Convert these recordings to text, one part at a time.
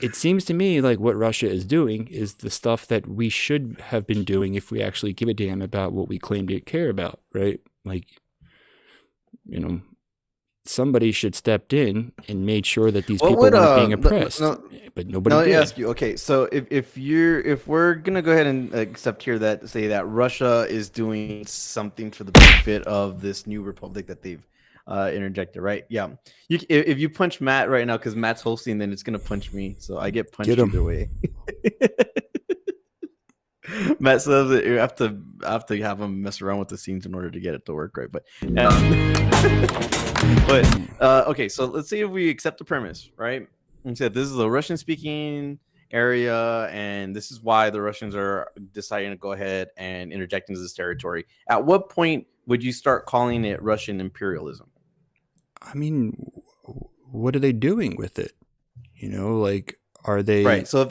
It seems to me like what Russia is doing is the stuff that we should have been doing if we actually give a damn about what we claim to care about, right? Like, you know, somebody should stepped in and made sure that these What people would weren't being oppressed, no, but now nobody let me did. ask you. Okay, so if we're gonna go ahead and accept here that say that Russia is doing something for the benefit of this new republic that they've interjected, right? Yeah. If you punch Matt right now because Matt's hosting, then it's gonna punch me, so I get Get punched either them. way. Matt says that you have to have him mess around with the scenes in order to get it to work right. But okay, so let's see if we accept the premise, right? And said this is a Russian speaking area, and this is why the Russians are deciding to go ahead and interject into this territory. At what point would you start calling it Russian imperialism? I mean, what are they doing with it? Like, are they? Right. So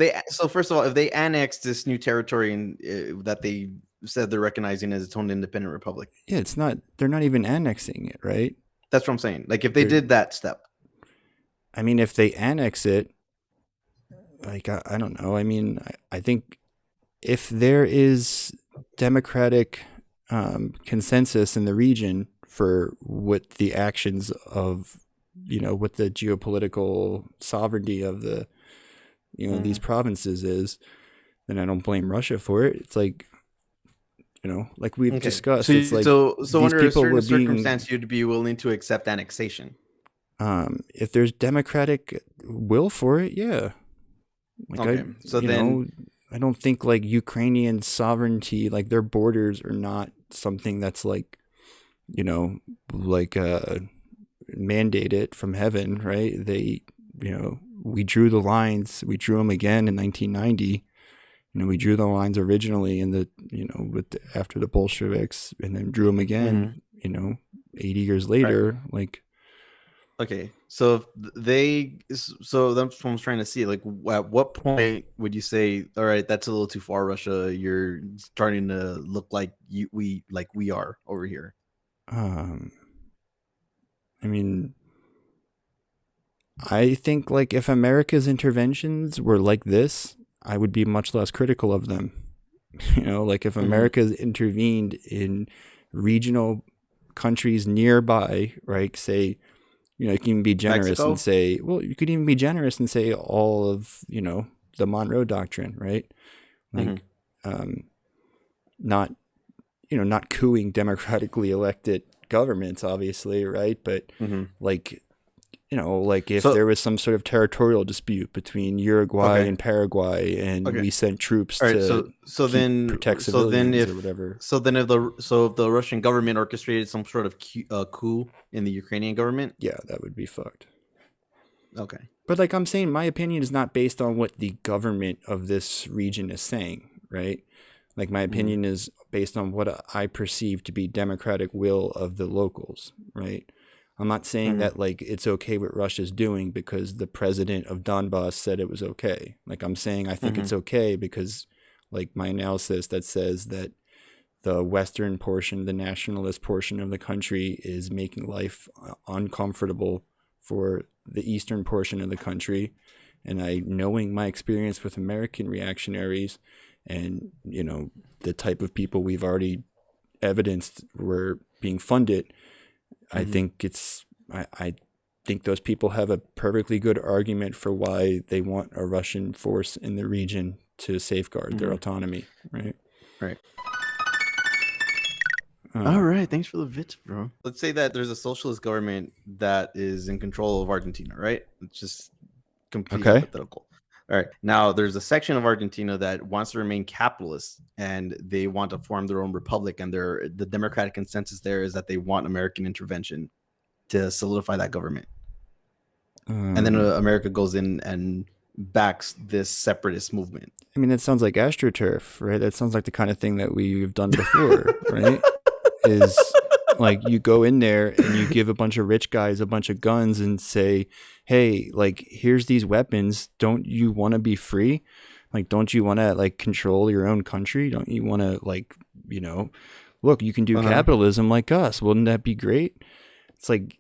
first of all, if they annex this new territory and that they said they're recognizing as its own independent republic, Yeah, it's not. They're not even annexing it, right? that's what I'm saying. Like if they They're. did that step. I mean, if they annex it, like I don't know. I mean, I think if there is democratic consensus in the region for what the actions of, what the geopolitical sovereignty of the, these provinces is, then I don't blame Russia for it. It's like, like we've Okay. discussed, So it's like so these under a people certain were being, circumstance, you'd be willing to accept annexation. if there's democratic will for it, yeah. Like Okay. So you then, know, I don't think like Ukrainian sovereignty, like their borders are not something that's like, you know, like mandated from heaven, right? We drew the lines. We drew them again in 1990. We drew the lines originally in the, after the Bolsheviks, and then drew them again, 80 years right. later. Like, Okay. So so that's what I'm trying to see. Like, at what point would you say, all right, that's a little too far, Russia? You're starting to look like we are over here. um, I mean, I think like if America's interventions were like this, I would be much less critical of them. Like if Mm-hmm. America's intervened in regional countries nearby, right? Say, you can be generous and Mexico. say, well, you could even be generous and say all of, the Monroe Doctrine, right? Mm-hmm. Like, not, not cooing democratically elected governments, obviously, right? But Mm-hmm. like, like if So there was some sort of territorial dispute between Uruguay okay. and Paraguay, and Okay. we sent troops All right. to protect So then civilians or whatever. if the Russian government orchestrated some sort of coup in the Ukrainian government. Yeah, that would be fucked. Okay. But like I'm saying, my opinion is not based on what the government of this region is saying, right? Like my Mm-hmm. opinion is based on what I perceive to be democratic will of the locals, right? I'm not saying Mm-hmm. that like it's okay what Russia's doing because the president of Donbas said it was okay. Like I'm saying I think Mm-hmm. it's okay because like my analysis that says that the western portion, the nationalist portion of the country is making life uncomfortable for the eastern portion of the country. And knowing my experience with American reactionaries and, the type of people we've already evidenced were being funded, I Mm-hmm. think I think those people have a perfectly good argument for why they want a Russian force in the region to safeguard their Mm-hmm. autonomy, right? Right. All Uh, right. Thanks for the bits, bro. Let's say that there's a socialist government that is in control of Argentina, right? It's just complete okay. hypothetical. All right. Now, there's a section of Argentina that wants to remain capitalist and they want to form their own republic. And the democratic consensus there is that they want American intervention to solidify that government. And then Um, America goes in and backs this separatist movement. I mean, that sounds like AstroTurf, right? That sounds like the kind of thing that we've done before, right? Is like you go in there and you give a bunch of rich guys a bunch of guns and say, hey, like, here's these weapons. Don't you want to be free? Like, don't you want to like control your own country? Don't you want to like, look, you can do Uh-huh. capitalism like us. Wouldn't that be great? It's like,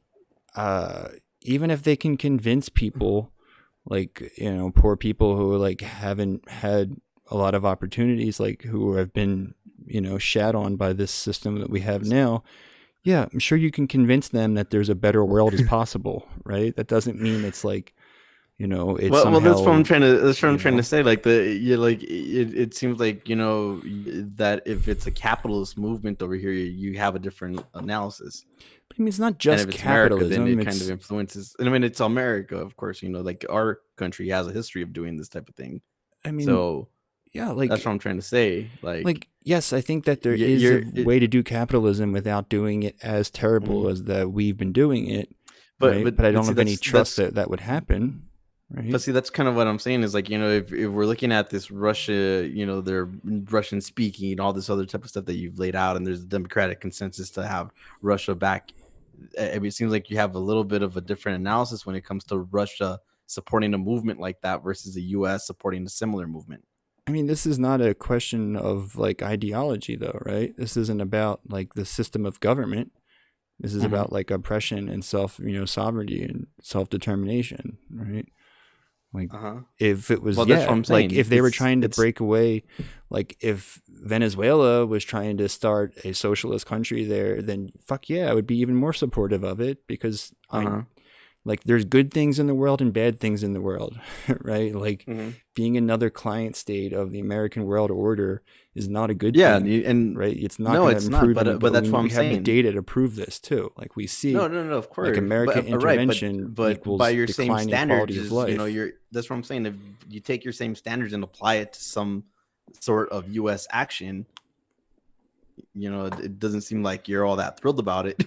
uh, even if they can convince people, like, you know, poor people who like haven't had a lot of opportunities, like who have been, you know, shat on by this system that we have now. Yeah, I'm sure you can convince them that there's a better world is possible, right? That doesn't mean it's like, you know, it's Well, that's what I'm somehow, trying to. That's what I'm you trying to know, say. Like it seems like that if it's a capitalist movement over here, you have a different analysis, but I mean, it's not and just if it's America, then capitalism. it kind of It's, influences. And I mean, it's America, of course. Like our country has a history of doing this type of thing. I mean, So yeah, that's what I'm trying to say. yes, I think that there is a You're way to do capitalism without doing it as terrible mhm. as that we've been doing it, but right? But I don't see have any trust that's that that would happen, But right? see, that's kind of what I'm saying is like, if we're looking at this Russia, they're Russian speaking and all this other type of stuff that you've laid out, and there's a democratic consensus to have Russia back. I mean, it seems like you have a little bit of a different analysis when it comes to Russia supporting a movement like that versus the US supporting a similar movement. I mean, this is not a question of like ideology, though, right? This isn't about like the system of government. This is Hmm. about like oppression and self, you know, sovereignty and self determination, right? Like, Uh-huh. if it was, Well, that's what yeah, I'm like saying. if they were It's trying to it's break away, like if Venezuela was trying to start a socialist country there, then fuck yeah, I would be even more supportive of it because I uh-huh. like there's good things in the world and bad things in the world, right? Like Hmm. being another client state of the American world order is not a good Yeah, thing, and right? It's not no, going to it's not. improve But any, but but that's what we I'm have the saying. data to prove this too. Like we No, see no, no, of like course, American right, intervention but by equals your same declining quality standards of is life. you're that's what I'm saying. If you take your same standards and apply it to some sort of U.S. action, it doesn't seem like you're all that thrilled about it.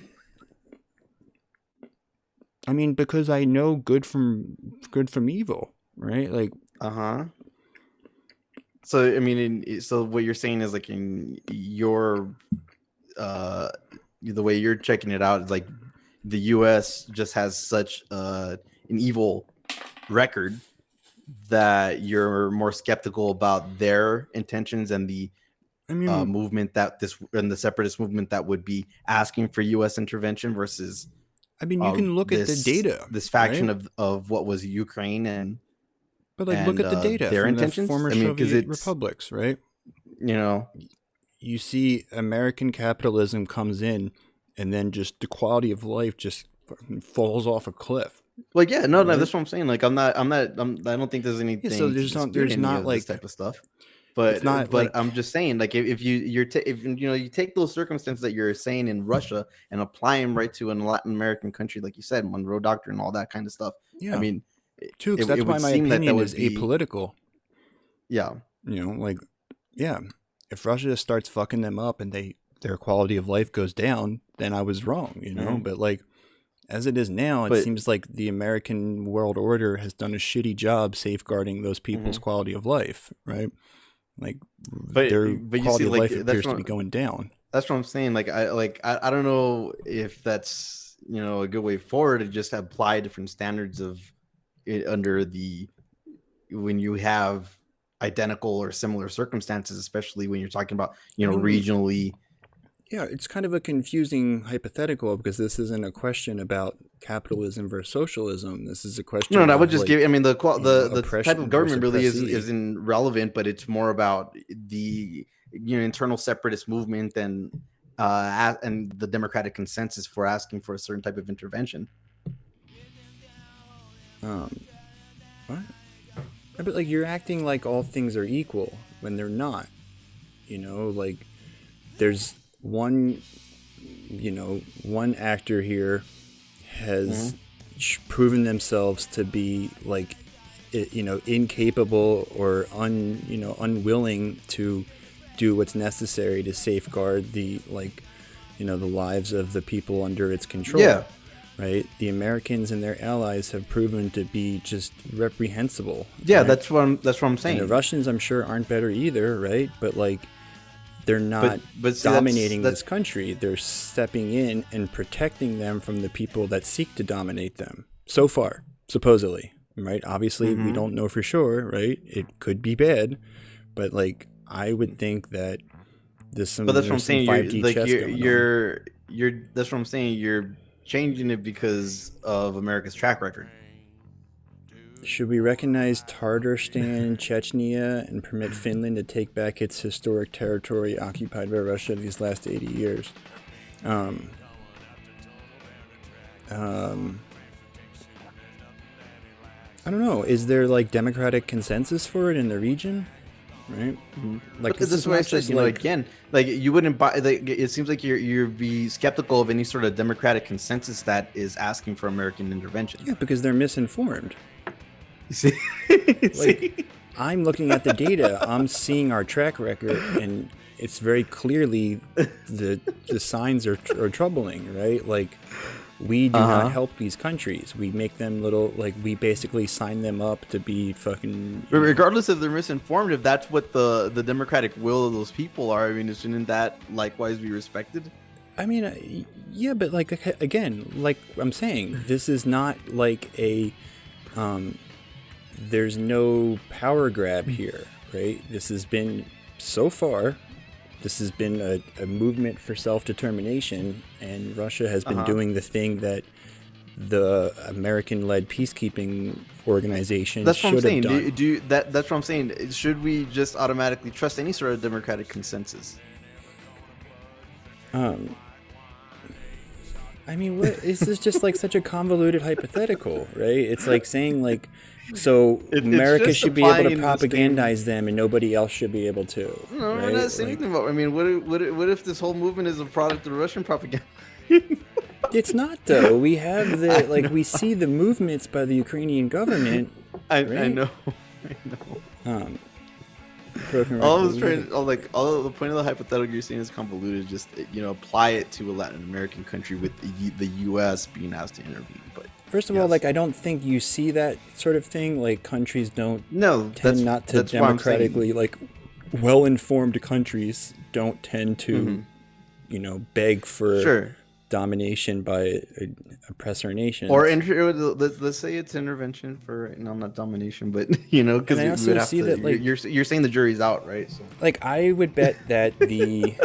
I mean, because I know good from evil, right? Like, Uh huh. So I mean, so what you're saying is like in your uh the way you're checking it out is like the U.S. just has such an evil record that you're more skeptical about their intentions and the I mean, movement that this and the separatist movement that would be asking for U.S. intervention versus you can look at the this data, faction right? of what was Ukraine But like, look and at the data their from the intentions. former I mean, because Soviet it's republics, right? you know, You see American capitalism comes in, and then just the quality of life just fucking falls off a cliff, like yeah, no, no, right? that's what I'm saying. Like I don't think there's Yeah, so anything to dispute there's any not of this like type of stuff. it's not But like I'm just saying, like if if you take those circumstances that you're saying in Russia and apply them right to a Latin American country, like you said, Monroe Doctrine and all that kind of stuff. I yeah, mean, too, it because that's why would my seem that opinion would is be apolitical. yeah. You know, like, yeah, if Russia starts fucking them up and their quality of life goes down, then I was wrong, you know. Mhm. But like as it is now, it But seems like the American world order has done a shitty job safeguarding those people's mhm. quality of life, right? Like their But you see, quality of like life appears to be going down. that's what I'm saying. I don't know if that's a good way forward to just apply different standards of it under the when you have identical or similar circumstances, especially when you're talking about I mean, regionally. yeah, it's kind of a confusing hypothetical because this isn't a question about capitalism versus socialism. This is a No, question no, I would of just give. I like, mean, you know, the type of oppression versus government really oppressee. isn't relevant, but it's more about the internal separatist movement and the democratic consensus for asking for a certain type of intervention. Um, what? But like you're acting like all things are equal when they're not. You know, like there's one, you know, one actor here has Mm-hmm. proven themselves to be like, you know, incapable or you know, unwilling to do what's necessary to safeguard the like, you know, the lives of the people under its Yeah, control. Right? The Americans and their allies have proven to be just reprehensible, yeah, right? that's what I'm And the saying. Russians, I'm sure, aren't better either, right? But like, they're not But see, dominating that's this country. They're stepping in and protecting them from the people that seek to dominate them. So far, supposedly, right? Obviously, we mm-hmm. don't know for sure, right? It could be bad, but like, I would think that But that's what I'm there's some saying. You're 5D like chess going on. you're that's what I'm saying. You're changing it because of America's track record. Should we recognize Tatarstan, Chechnya, and permit Finland to take back its historic territory occupied by Russia these last 80 years? Um, um, I don't know. Is there like democratic consensus for it in the region? Right? Like This is what I said. Again, like you wouldn't buy. Like, it seems like you'd be skeptical of any sort of democratic consensus that is asking for American intervention. Yeah, because they're misinformed. You see, Like, I'm looking at the data. I'm seeing our track record, and it's very clearly the signs are troubling, right? Like, we do not help these countries. We make them little, like, we basically sign them up to be fucking. But regardless if they're misinformed, if that's what the democratic will of those people are, I mean, shouldn't that likewise be respected? I mean, yeah, but like again, like I'm saying, this is not like a. There's no power grab here, right? This has been, so far, this has been a movement for self-determination, and Russia has been doing the thing that the American-led peacekeeping organization should have done. That's what I'm saying. Should we just automatically trust any sort of democratic consensus? I mean, what is this? Just like such a convoluted hypothetical, right? It's like saying like, so America should be able to propagandize them, and nobody else should be able to. No, right? we're not saying anything about. I mean, what if this whole movement is a product of Russian propaganda? It's not though. We have the like we see the movements by the Ukrainian government. I know. All the point of the hypothetical you're saying is convoluted. Just apply it to a Latin American country with the U.S. being asked to intervene. But first of all, like I don't think you see that sort of thing. Like countries don't tend not to democratically like well-informed countries don't tend to beg for domination by oppressor nations. Or let's say it's intervention for not domination, but because I also see that like you're saying the jury's out, right? So. Like I would bet that the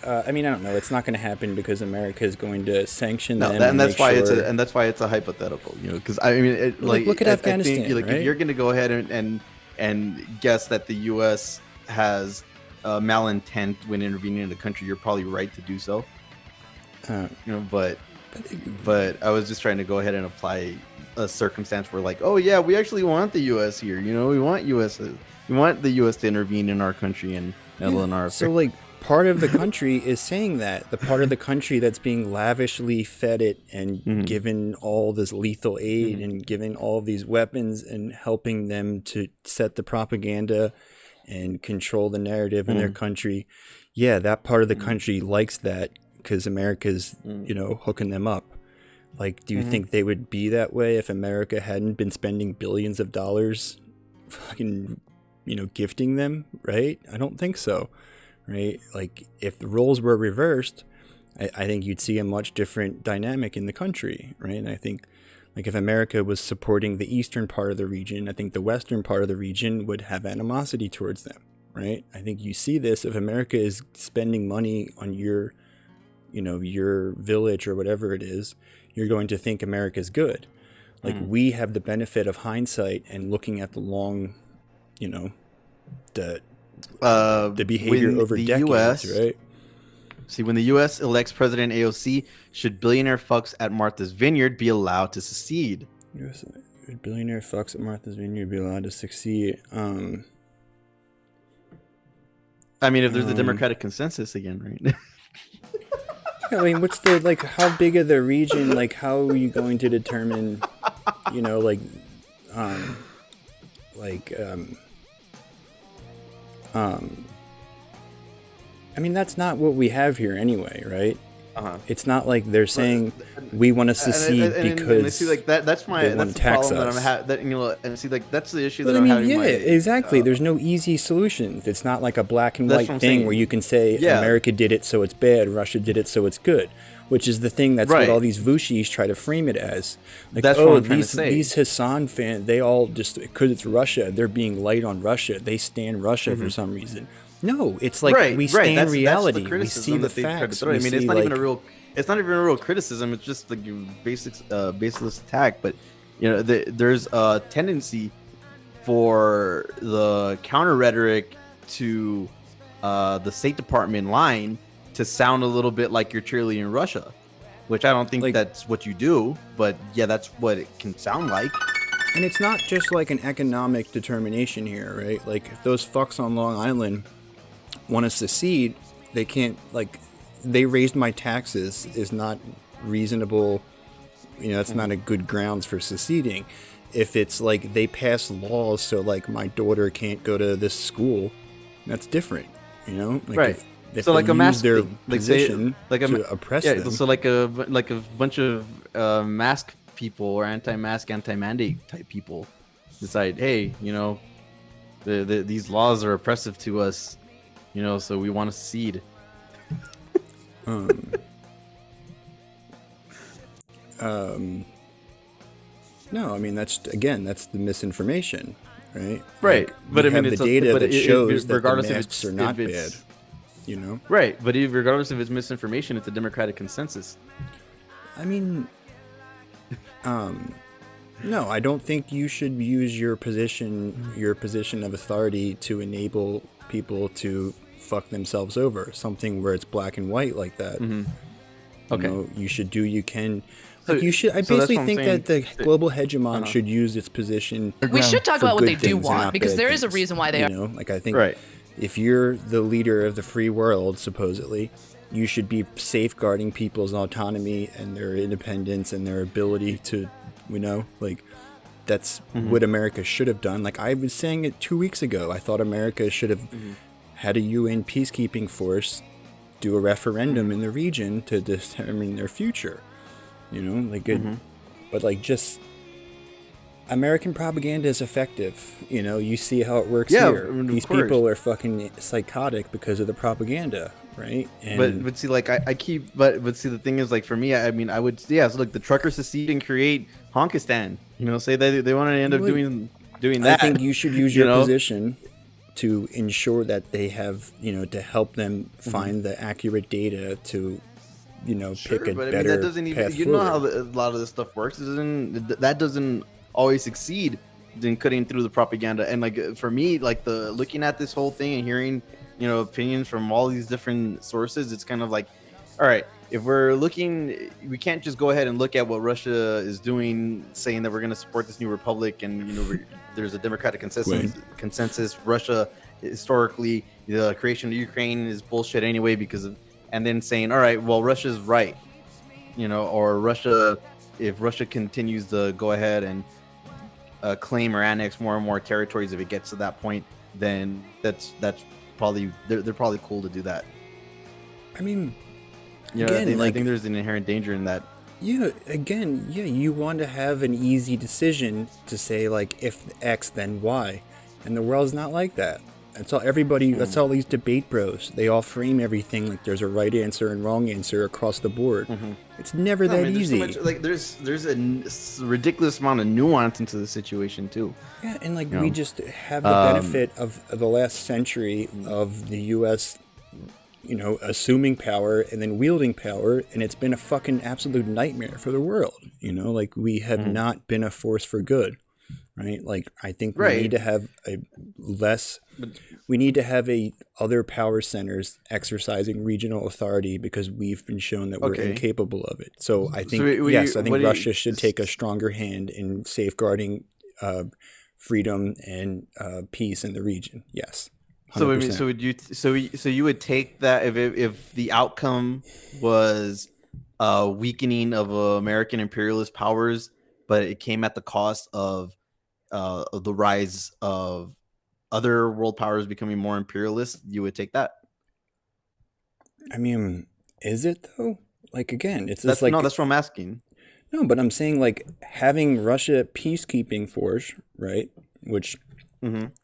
I mean I don't know, it's not going to happen because America is going to sanction them. And that's why it's a hypothetical, because I mean look at Afghanistan, think, right? If you're going to go ahead and guess that the U.S. has malintent when intervening in the country, you're probably right to do so. But I was just trying to go ahead and apply a circumstance where like, oh yeah, we actually want the U.S. here. We want the U.S. to intervene in our country and meddle in our. So like part of the country is saying that the part of the country that's being lavishly fed it and given all this lethal aid and given all these weapons and helping them to set the propaganda and control the narrative in their country. Yeah, that part of the country likes that. Because America's, hooking them up. Like, do you think they would be that way if America hadn't been spending billions of dollars fucking, gifting them, right? I don't think so, right? Like, if the roles were reversed, I think you'd see a much different dynamic in the country, right? And I think, like, if America was supporting the eastern part of the region, I think the western part of the region would have animosity towards them, right? I think you see this if America is spending money on your village or whatever it is, you're going to think America's good. Like we have the benefit of hindsight and looking at the long, the behavior over decades, right? See, when the U.S. elects President AOC, should billionaire fucks at Martha's Vineyard be allowed to succeed? US billionaire fucks at Martha's Vineyard be allowed to succeed? I mean, if there's a democratic consensus again, right? I mean, what's the, like, how big of the region, like, how are you going to determine, I mean, that's not what we have here anyway, right? It's not like they're saying we want to secede because and see, like that's the tax problem us. that I'm and see, like that's the issue that I I'm mean, having. yeah, exactly. There's no easy solutions. It's not like a black and white thing saying. where you can say America did it, so it's bad. Russia did it, so it's good. Which is the thing that's what all these Vaushite try to frame it as. Like, that's what I'm trying to say. These Hassan fans, they all just, because it's Russia, they're being light on Russia. They stand Russia for some reason. No, it's like we stand reality. We see the facts. I mean, it's not even a real. it's not even a real criticism. It's just like your baseless attack. But there's a tendency for the counter rhetoric to the State Department line to sound a little bit like you're cheerleading Russia, which I don't think Like, that's what you do. But yeah, that's what it can sound like. and it's not just like an economic determination here, right? Like, if those fucks on Long Island want to secede, they can't, like, they raised my taxes is not reasonable. That's not a good grounds for seceding. If it's like they pass laws so like my daughter can't go to this school, that's different. Like Right. if So they like a use mask their thing, like say position like to oppress yeah, them. so like a bunch of mask people or anti-mask, anti-mandate type people decide, hey, these laws are oppressive to us, so we want to secede. Um, no, I mean that's the misinformation, right? Right, Like, but we I mean, have it's the data but that shows that the regardless masks are not if bad. it's right, but regardless if it's misinformation, it's a democratic consensus. I mean, no, I don't think you should use your position of authority to enable people to fuck themselves over. Something where it's black and white like that. Okay. You should do you can. So, Like, you should. I so that's basically what I'm think saying. that the global hegemon should use its position We should talk for about what good they do things and want, not because bad there is a things. reason why they are. Like, I think Right. if you're the leader of the free world, supposedly, you should be safeguarding people's autonomy and their independence and their ability to, like, that's what America should have done. Like, I was saying it 2 weeks ago. I thought America should have had a UN peacekeeping force do a referendum in the region to determine their future. But like, just American propaganda is effective. You see how it works Yeah, here. of These course. people are fucking psychotic because of the propaganda, right? And But see, like I keep, but see, the thing is, like for me, I mean, I would, yeah. So like the truckers secede and create Honkistan. Say that they want to end up Well, doing I that. think you should use you your know? position to ensure that they have, to help them find the accurate data to, Sure, pick a but I better mean, that doesn't even. path You know how forward. a lot of this stuff works. That doesn't always succeed in cutting through the propaganda. And like for me, like the looking at this whole thing and hearing, opinions from all these different sources, it's kind of like, all right, if we're looking, we can't just go ahead and look at what Russia is doing, saying that we're going to support this new republic, and there's a democratic consensus. Russia historically, the creation of Ukraine is bullshit anyway because of, and then saying, all right, well, Russia's right, or Russia, if Russia continues to go ahead and claim or annex more and more territories, if it gets to that point, then that's probably they're probably cool to do that. I mean, Again, I think there's an inherent danger in that. Yeah, you want to have an easy decision to say, like, if X, then Y. And the world's not like that. That's all these debate bros. They all frame everything like there's a right answer and wrong answer across the board. It's never that easy. There's a ridiculous amount of nuance into the situation too. Yeah, and like we just have the benefit of the last century of the U.S., assuming power and then wielding power, and it's been a fucking absolute nightmare for the world. Like we have not been a force for good, right? Like I think we need to have we need to have other power centers exercising regional authority because we've been shown that we're incapable of it. So I think I think Russia should take a stronger hand in safeguarding freedom and peace in the region. Yes. 100%. So I mean, so you would take that if the outcome was weakening of American imperialist powers, but it came at the cost of the rise of other world powers becoming more imperialist, you would take that? I mean, is it though? Like again, it's that's like that's what I'm asking. No, but I'm saying like having Russia peacekeeping force, right? Which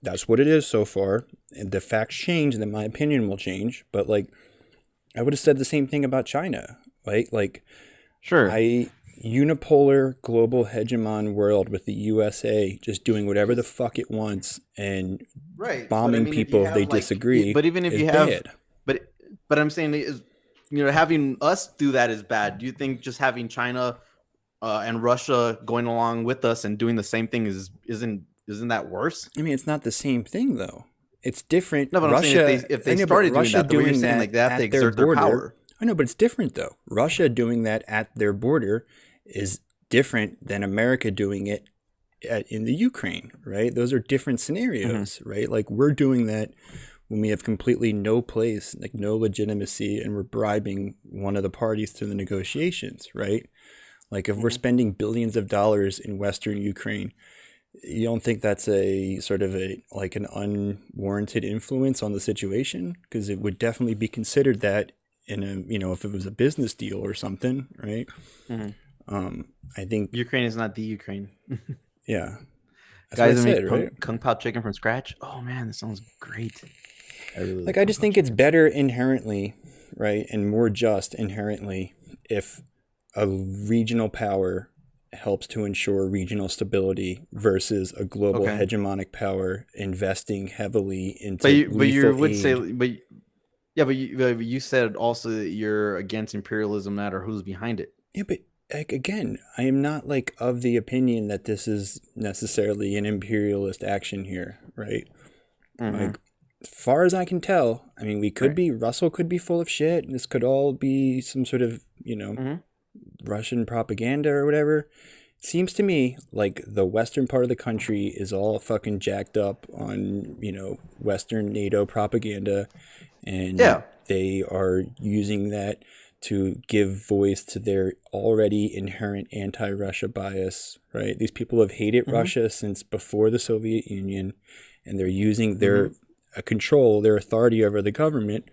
that's what it is so far. And the facts change, then my opinion will change. But like, I would have said the same thing about China, right? Like, sure, unipolar global hegemon world with the USA just doing whatever the fuck it wants and bombing people if they disagree. But even if is you have, bad. but I'm saying is having us do that is bad. Do you think just having China and Russia going along with us and doing the same thing isn't that worse? I mean, it's not the same thing though. It's different. No, but I'm saying Russia, if I they know, but started doing Russia that, the way you're doing saying that like they have to at their exert their border. power. I know, but it's different though. Russia doing that at their border is different than America doing it in the Ukraine, right? Those are different scenarios, right? Like we're doing that when we have completely no place, like no legitimacy, and we're bribing one of the parties to the negotiations, right? Like if we're spending billions of dollars in Western Ukraine, you don't think that's a sort of a like an unwarranted influence on the situation? Because it would definitely be considered that in a, if it was a business deal or something, right? I think, Ukraine is not the Ukraine. yeah, that's what I Guys that said, make right? kung pao chicken from scratch. Oh man, that sounds great. I really Like like I kung just pao think it's chicken. better inherently, right, and more just inherently if a regional power helps to ensure regional stability versus a global Okay, hegemonic power investing heavily but into you lethal would say, aid. yeah, but you said also that you're against imperialism, no matter who's behind it. Yeah, but like again, I am not like of the opinion that this is necessarily an imperialist action here, right? Mm-hmm. Like, as far as I can tell, I mean, Right. Russell could be full of shit. This could all be some sort of, Mm-hmm. Russian propaganda or whatever. It seems to me like the western part of the country is all fucking jacked up on, Western NATO propaganda, and Yeah. they are using that to give voice to their already inherent anti-Russia bias, right? These people have hated Mm-hmm. Russia since before the Soviet Union, and they're using Mm-hmm. their control, their authority over the government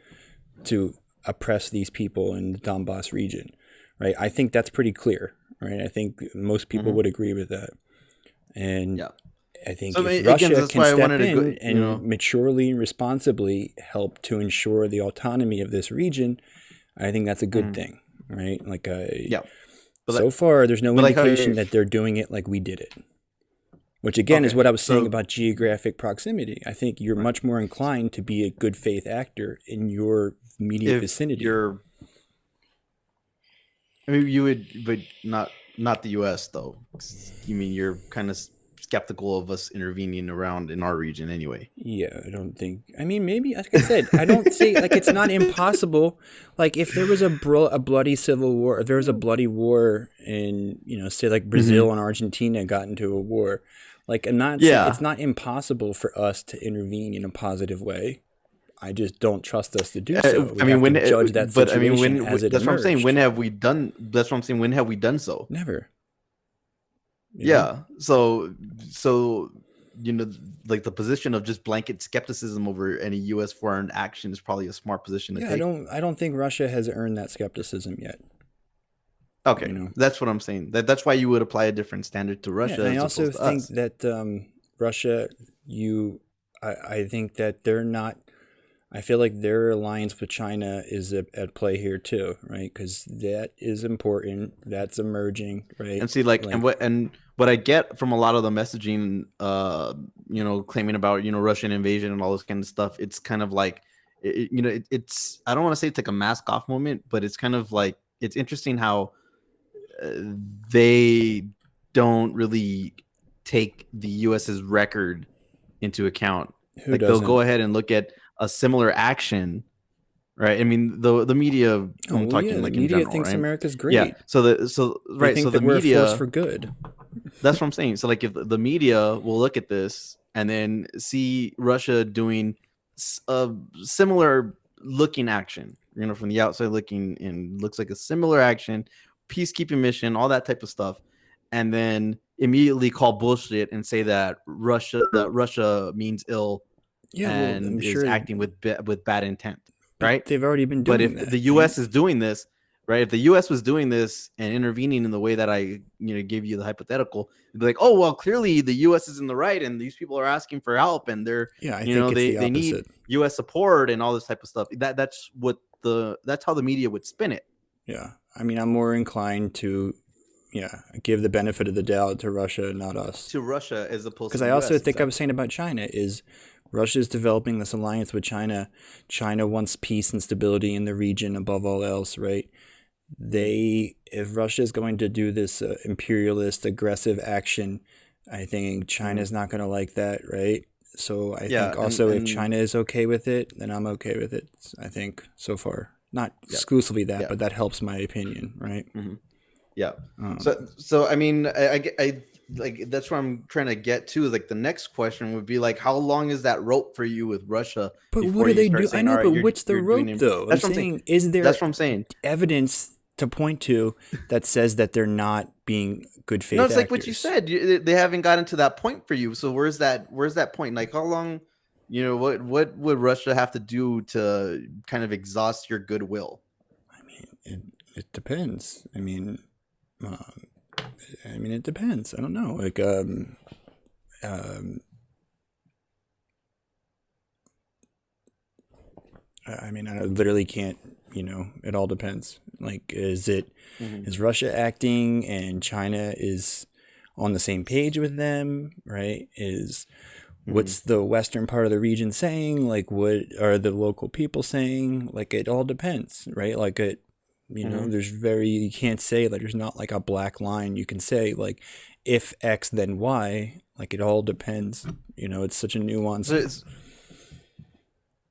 to oppress these people in the Donbas region, right? I think that's pretty clear, right? I think most people Mm-hmm. would agree with that. And Yeah. I think So I if mean, again, Russia that's can why I wanted step to go. in and maturely and responsibly help to ensure the autonomy of this region, I think that's a good Mhm. thing, right? Like, Yeah, but so far, there's no how indication that they're doing it like we did it. Which again is okay, what I was saying so about geographic proximity. I think you're right. much more inclined to be a good faith actor in your immediate If vicinity. you're, I mean, you would, but not the U.S. though. You mean you're kind of skeptical of us intervening around in our region anyway? Yeah, I don't think. I mean, maybe like I said, I don't say like it's not impossible. Like if there was a bloody civil war, if there was a bloody war in say like Mm-hmm. Brazil and Argentina got into a war, like I'm not saying it's Yeah. not impossible for us to intervene in a positive way. I just don't trust us to do so. I We mean, have to judge that but I mean, situation as it that's what I'm saying. When emerged. have we done? That's what I'm saying. When have we done so? Never, Yeah. So you know, like the position of just blanket skepticism over any U.S. foreign action is probably a smart position to Yeah, take. I don't think Russia has earned that skepticism yet. Okay, that's what I'm saying. That's why you would apply a different standard to Yeah, Russia and I as also opposed to think us. that Russia, I think that they're not. I feel like their alliance with China is at play here too, right? Because that is important. That's emerging, right? And see, like, Like, and what I get from a lot of the messaging, claiming about Russian invasion and all this kind of stuff, it's kind of like, it's I don't want to say it's like a mask off moment, but it's kind of like it's interesting how uh, they don't really take the U.S.'s record into account. who Like they'll go doesn't? ahead and look at a similar action, right? I mean, the media. Oh I'm well, yeah. talking The like in media general, thinks right? America's Yeah. great. They Right. So think the that we're a force media. for good. That's what I'm saying. So like, if the media will look at this and then see Russia doing a similar looking action, from the outside looking in, looks like a similar action, peacekeeping mission, all that type of stuff, and then immediately call bullshit and say that Russia means ill Yeah, well, I'm and is sure, acting with bad intent, but right? they've already been But doing if that, the right? U.S. is doing this, right? If the U.S. was doing this and intervening in the way that I, gave you the hypothetical, it'd be like, oh well, clearly the U.S. is in the right, and these people are asking for help, and they're, Yeah, I think it's they the they need opposite. U.S. support and all this type of stuff. That's how the media would spin it. Yeah, I mean, I'm more inclined to, yeah, give the benefit of the doubt to Russia, not us. To Russia as opposed Because to I the also U.S. think I was Exactly. saying about China is Russia's developing this alliance with China. China wants peace and stability in the region above all else, right? If Russia is going to do this imperialist, aggressive action, I think China's not going to like that, right? So I Yeah, think also if and China is okay with it, then I'm okay with it. I think so far, not yeah, exclusively that, yeah. but that helps my opinion, right? Mhm. Yeah. Um, So I mean, I like that's what I'm trying to get to. Like the next question would be like, how long is that rope for you with Russia but what before do you they start do? I saying, all know, right, but what's the you're doing rope it? though? I'm That's what I'm saying. saying, is there That's what I'm saying. evidence to point to that says that they're not being good No, faith it's like what you actors? said. They haven't gotten to that point for you. So where's that? Where's that point? Like how long? What would Russia have to do to kind of exhaust your goodwill? I mean, it depends. Um, it depends. I don't know. Um, I literally can't. It all depends. Like, Hmm. is Russia acting and China is on the same page with them? Right? Hmm. What's the western part of the region saying? Like, what are the local people saying? Like, it all depends, right? Like, Hmm. you can't say that there's not like a black line. You can say like, if X then Y. Like, it all depends. It's such a So nuanced. it's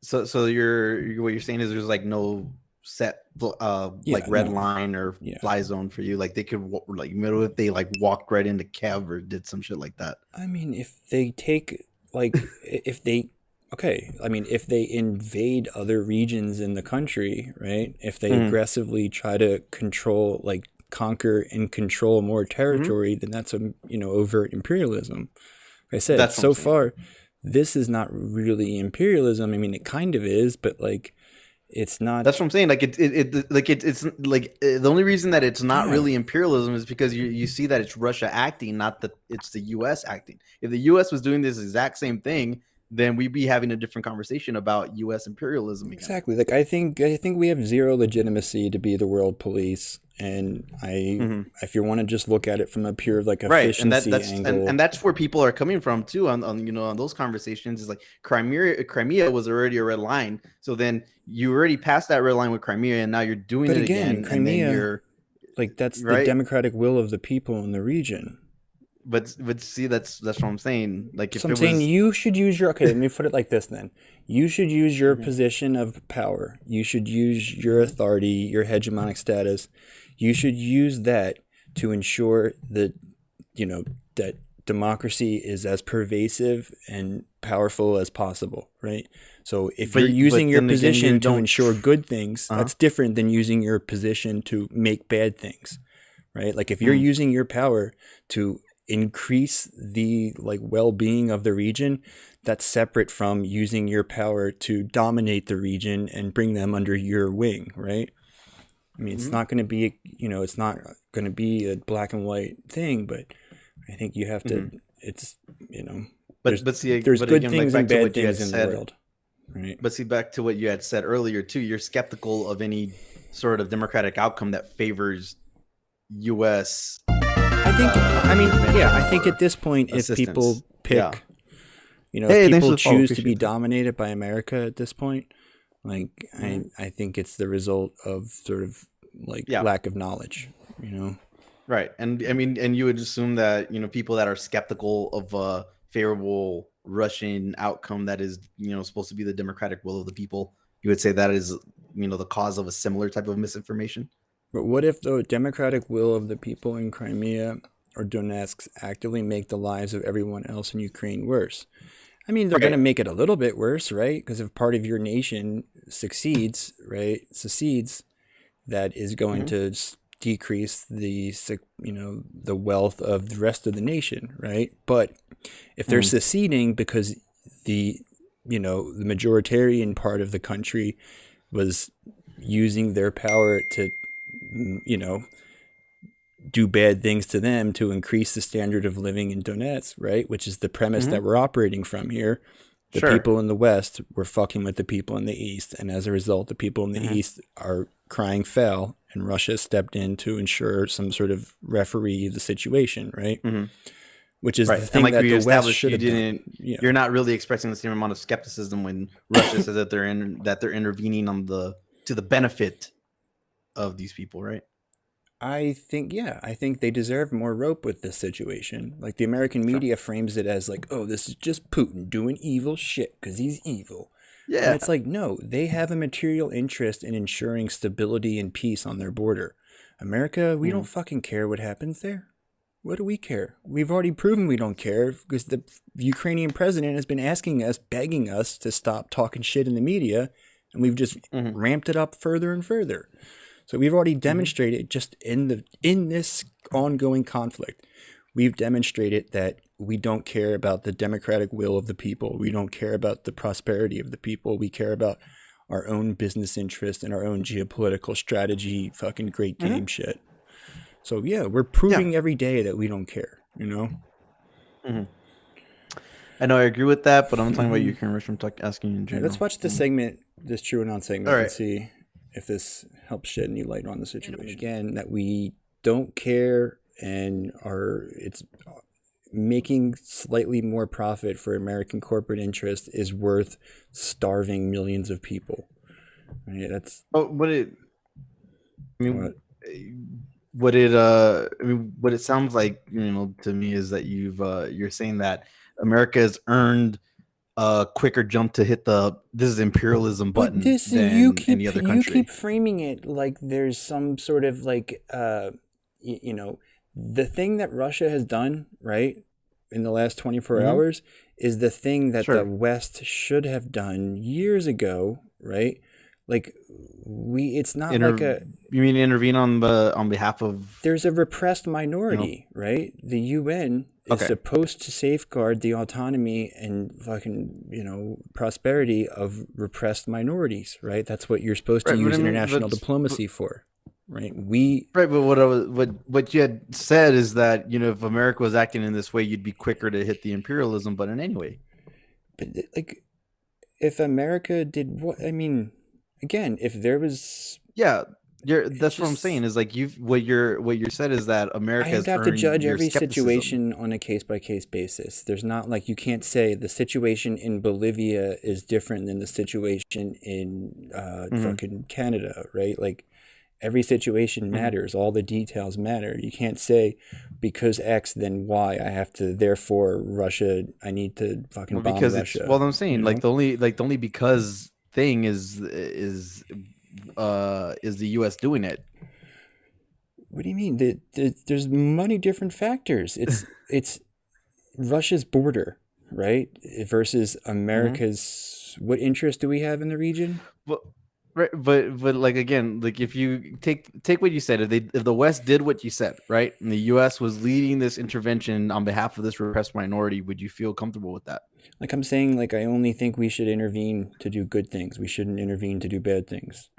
so what you're saying is there's like no set like Yeah, red no, line or yeah. fly zone for you. Like they could like middle if they like walked right into Kev or did some shit like that. If they take, like, if they, okay, if they invade other regions in the country, right? If they Hmm. aggressively try to control, like, conquer and control more Hmm. territory, then that's overt imperialism. Like I said, That's what I'm so saying. far, this is not really imperialism. It kind of is, but like, it's not. That's what I'm saying. Like it's like the only reason that it's not Yeah, really imperialism is because you see that it's Russia acting, not that it's the U.S. acting. If the U.S. was doing this exact same thing, then we'd be having a different conversation about U.S. imperialism again. exactly. Like, I think we have zero legitimacy to be the world police, and Hmm. if you want to just look at it from a pure like Right, and efficiency and angle, that's where people are coming from too on on those conversations is like Crimea was already a red line, so then you already passed that red line with Crimea, and now you're doing but it again, again, and then Crimea, you're like, that's the right. democratic will of the people in the region. But see, that's what I'm saying. Like So if I'm it saying was, you should use your, okay, let me put it like this then. You should use your Mhm, position of power. You should use your authority, your hegemonic status. You should use that to ensure that, that democracy is as pervasive and powerful as possible, right? So if you're using but your then again, you position to don't. ensure good things, Uh-huh. that's different than using your position to make bad things, right? Like, if you're Mm, using your power to increase the, like, well-being of the region, that's separate from using your power to dominate the region and bring them under your wing, right? It's mhm, not going to be, it's not going to be a black and white thing, but I think you have to, mhm. it's, you know, there's But see, there's but good again, like things and back to bad what you had things in the said. world, right? But see, back to what you had said earlier too. You're skeptical of any sort of democratic outcome that favors U.S. I think, yeah, intervention I think at or this point, if assistance. people Yeah. pick, if Hey, thanks people for the follow. choose to be Appreciate that. dominated by America at this point, like, Hmm. I think it's the result of sort of like Yeah. lack of knowledge, you know. Right. And I mean, and you would assume that, people that are skeptical of a favorable Russian outcome that is, supposed to be the democratic will of the people, you would say that is, the cause of a similar type of misinformation. But what if the democratic will of the people in Crimea or Donetsk actively make the lives of everyone else in Ukraine worse? They're going to Right. make it a little bit worse, right? Because if part of your nation succeeds, right, secedes, that is going Hmm. to decrease the wealth of the rest of the nation, right? But if they're Hmm. seceding because the the majoritarian part of the country was using their power to you know do bad things to them to increase the standard of living in Donetsk, right? Which is the premise Hmm. that we're operating from here. The Sure. people in the West were fucking with the people in the East, and as a result, the people in the Hmm. East are crying foul, and Russia stepped in to ensure some sort of referee the situation, right? Hmm. which is the Right, and thing like that we the West established, should have done. you're not really expressing the same amount of skepticism when Russia says that they're intervening to the benefit of these people, right? I think they deserve more rope with this situation. Like the American Sure. media frames it as like, oh, this is just Putin doing evil shit because he's evil. And Yeah. it's like, no, they have a material interest in ensuring stability and peace on their border. America, we don't fucking care what happens there. What do we care? We've already proven we don't care because the Ukrainian president has been asking us, begging us to stop talking shit in the media, and we've just ramped it up further and further. So we've already demonstrated just in this ongoing conflict, we've demonstrated that we don't care about the democratic will of the people. We don't care about the prosperity of the people. We care about our own business interest and our own geopolitical strategy, fucking great game shit. So yeah, we're proving every day that we don't care, you know? I know I agree with that, but I'm talking about Ukraine, Russia. I'm asking in general. Let's watch the segment, this True or Non segment, All right. and see if this helps shed any light on the situation. Again, that we don't care and it's making slightly more profit for American corporate interest is worth starving millions of people. Right? That's what it sounds like, to me is that you're saying that America has earned a quicker jump to hit this is imperialism button than any other country. You keep framing it like there's some sort of like the thing that Russia has done, right, in the last 24 hours is the thing that the West should have done years ago, right? Like it's not like you mean intervene on behalf of, there's a repressed minority, right? The UN is supposed to safeguard the autonomy and fucking, prosperity of repressed minorities, right? That's what you're supposed to use international diplomacy for, right? But what you had said is that, if America was acting in this way, you'd be quicker to hit the imperialism button anyway. But like, if America did what, I mean, again, if there was, that's what I'm saying is like what you said is that America has have to judge every skepticism. situation on a case-by-case basis. There's not like, you can't say the situation in Bolivia is different than the situation in fucking Canada, right? Like every situation matters. All the details matter. You can't say because X then Y, I have to, therefore Russia, I need to fucking bomb Russia. I'm saying like the only because thing is the U.S. doing it. What do you mean? There's many different factors. It's Russia's border, right, versus America's. What interest do we have in the region? Well, right, but like again, like if you take what you said, if the West did what you said, right, and the U.S. was leading this intervention on behalf of this repressed minority, would you feel comfortable with that? Like I'm saying, like I only think we should intervene to do good things. We shouldn't intervene to do bad things.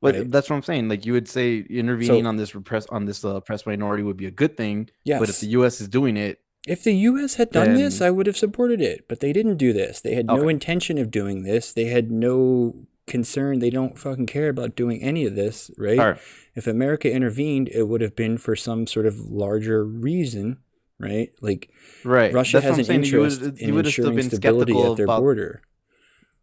But that's what I'm saying. Like you would say intervening on this oppressed minority would be a good thing. Yes. But if the U.S. is doing it, if the U.S. had done this, I would have supported it. But they didn't do this. They had no intention of doing this. They had no concern. They don't fucking care about doing any of this, right? All right. If America intervened, it would have been for some sort of larger reason, right? Like Russia has an interest in ensuring stability at their border.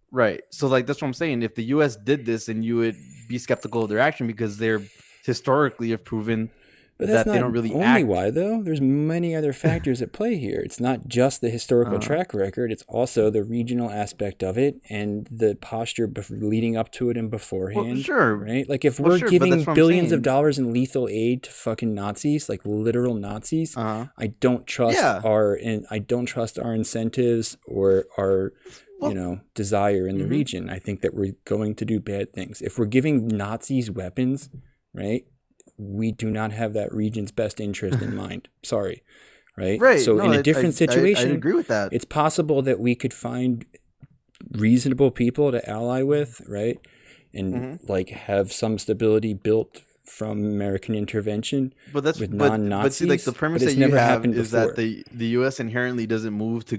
Right. So like that's what I'm saying. If the U.S. did this, then you would be skeptical of their action because they're historically have proven that they don't really act. Why though? There's many other factors at play here. It's not just the historical track record. It's also the regional aspect of it and the posture leading up to it and beforehand. Well, sure. Right? Like if we're giving billions of dollars in lethal aid to fucking Nazis, like literal Nazis, I don't trust our incentives or our desire in the region. I think that we're going to do bad things. If we're giving Nazis weapons, right? We do not have that region's best interest in mind. Sorry. Right? So in a different situation, I agree with that. It's possible that we could find reasonable people to ally with, right? And like have some stability built from American intervention with non-Nazis. But see, like the premise that you have is that the U.S. inherently doesn't move to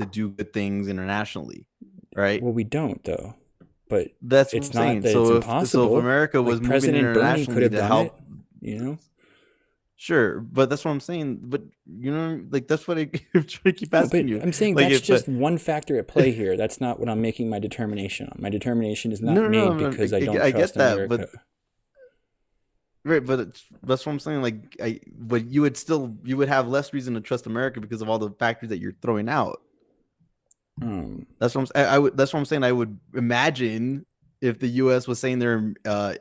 do good things internationally, right? Well, we don't though. But that's it's what I'm not saying. that it's impossible. So if America was moving President Bernie internationally could have to done help, it, Sure, but that's what I'm saying. But like that's what I'm trying to keep No, asking but you. I'm saying Like that's if just one factor at play here. That's not what I'm making my determination on. My determination is not no, no, made no, because I don't I trust get that, but America. right, but that's what I'm saying. Like but you would have less reason to trust America because of all the factors that you're throwing out. Um, That's what I would. That's what I'm saying. I would imagine if the U.S. was saying they're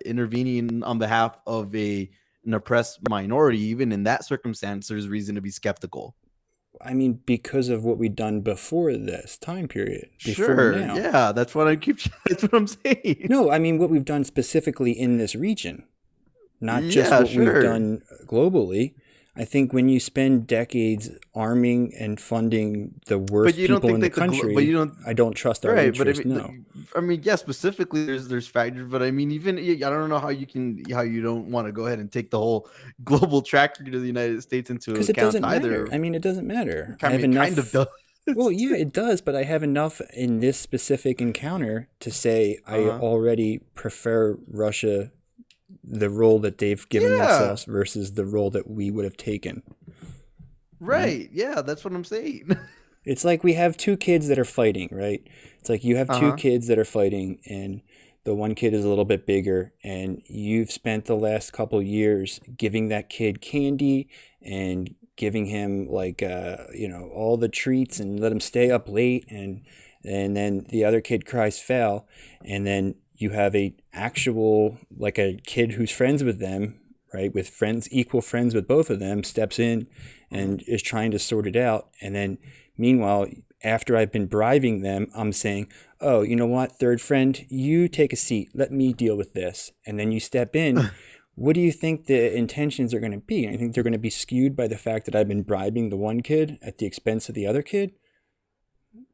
intervening on behalf of an oppressed minority, even in that circumstance, there's reason to be skeptical. I mean, because of what we've done before this time period, before Sure, now. yeah, that's what I keep. That's what I'm saying. No, I mean what we've done specifically in this region, not just Yeah, what we've sure. done globally. I think when you spend decades arming and funding the But worst you don't people think in the that but you country, don't. I don't trust our Right, but interests. No. I mean, yeah, specifically, there's factors, but I mean, even I don't know how you don't want to go ahead and take the whole global track record of the United States into Because it account doesn't matter. either. I mean, it doesn't matter. I I have mean, it kind of enough. does. Well, yeah, it does, but I have enough in this specific encounter to say I Uh-huh. already prefer Russia, the role that they've given Yeah. themselves versus the role that we would have taken, right? Right. Yeah, that's what I'm saying. It's like we have two kids that are fighting, right? It's like you have two Uh-huh. kids that are fighting, and the one kid is a little bit bigger, and you've spent the last couple years giving that kid candy and giving him like all the treats and let him stay up late, and then the other kid cries foul, and then you have a actual like a kid who's friends with them, right, with friends, equal friends with both of them, steps in Uh-huh. and is trying to sort it out, and then meanwhile, after I've been bribing them, I'm saying, oh, you know what, third friend, you take a seat. Let me deal with this. And then you step in. What do you think the intentions are going to be? I think they're going to be skewed by the fact that I've been bribing the one kid at the expense of the other kid,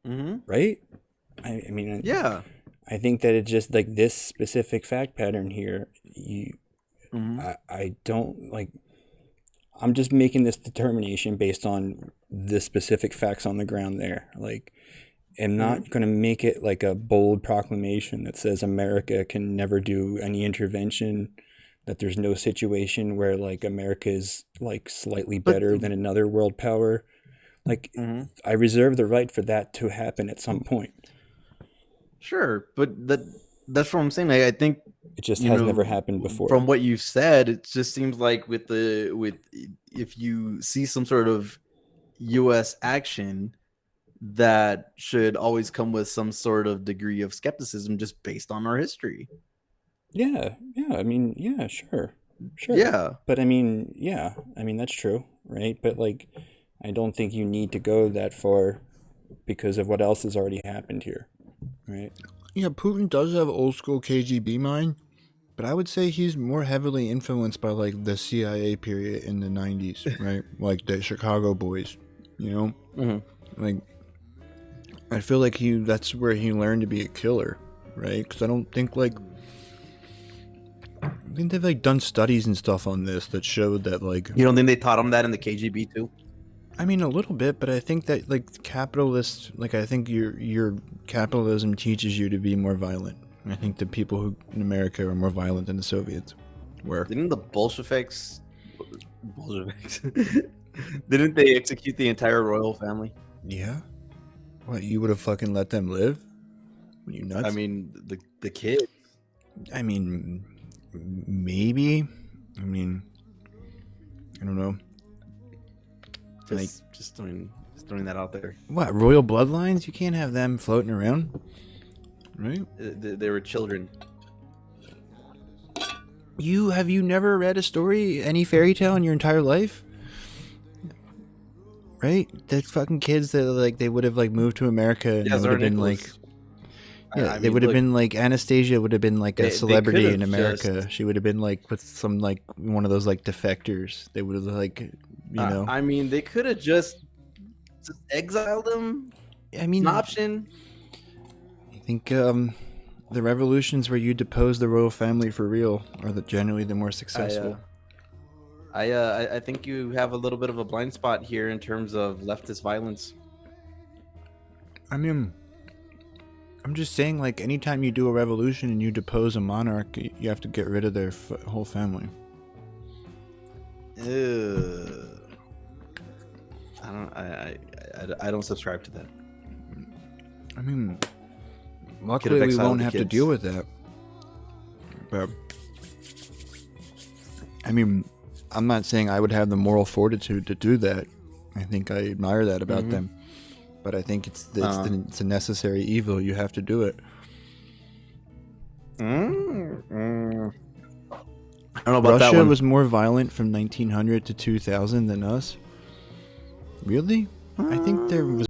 Mm-hmm. right? I mean, Yeah. I think that it's just like this specific fact pattern here. Mm-hmm. I don't like. I'm just making this determination based on the specific facts on the ground there. Like, I'm Mm-hmm. not going to make it like a bold proclamation that says America can never do any intervention, that there's no situation where like America is like slightly But better than another world power. Like, mm-hmm. I reserve the right for that to happen at some point. Sure, but that's what I'm saying. I think It just has never happened from before. what you said, it just seems like with if you see some sort of U.S. action, that should always come with some sort of degree of skepticism, just based on our history. Yeah, yeah. I mean, yeah, sure, sure. Yeah. But I mean, yeah, I mean that's true, right? But like, I don't think you need to go that far because of what else has already happened here, right? Yeah, Putin does have old school KGB mind, but I would say he's more heavily influenced by like the CIA period in the 90s, right? Like the Chicago boys, you know? Mm-hmm. Like I feel like that's where he learned to be a killer, right? Cuz I don't think like I think they've like done studies and stuff on this that showed that like You don't think they taught him that in the KGB too? I mean a little bit, but I think that like capitalists like I think your capitalism teaches you to be more violent. I think the people who in America are more violent than the Soviets were. Didn't the Bolsheviks didn't they execute the entire royal family? Yeah? What, you would have fucking let them live? Were you nuts? I mean, the kids. I mean, maybe. I mean, I don't know. Just throwing that out there. What, royal bloodlines? You can't have them floating around, right? They were children. Have you never read a story, any fairy tale in your entire life? Right? The fucking kids that like they would have like moved to America and Yeah, they would have Tsar been like Nicholas. yeah, I they mean, would have look, been like Anastasia would have been like a they celebrity could in have America. just. She would have been like with some like one of those like defectors. They would have like you know. I mean, they could have just exiled him. I An mean, option. I think the revolutions where you depose the royal family for real are generally the more successful. I think you have a little bit of a blind spot here in terms of leftist violence. I mean, I'm just saying, like, anytime you do a revolution and you depose a monarch, you have to get rid of their whole family. Ew. I don't subscribe to that. I mean, Could've luckily we exiled won't the have to kids. deal with that. But I mean, I'm not saying I would have the moral fortitude to do that. I think I admire that about them, but I think it's a necessary evil. You have to do it. I don't know about that Russia one. was more violent from 1900 to 2000 than us. Really? I think there was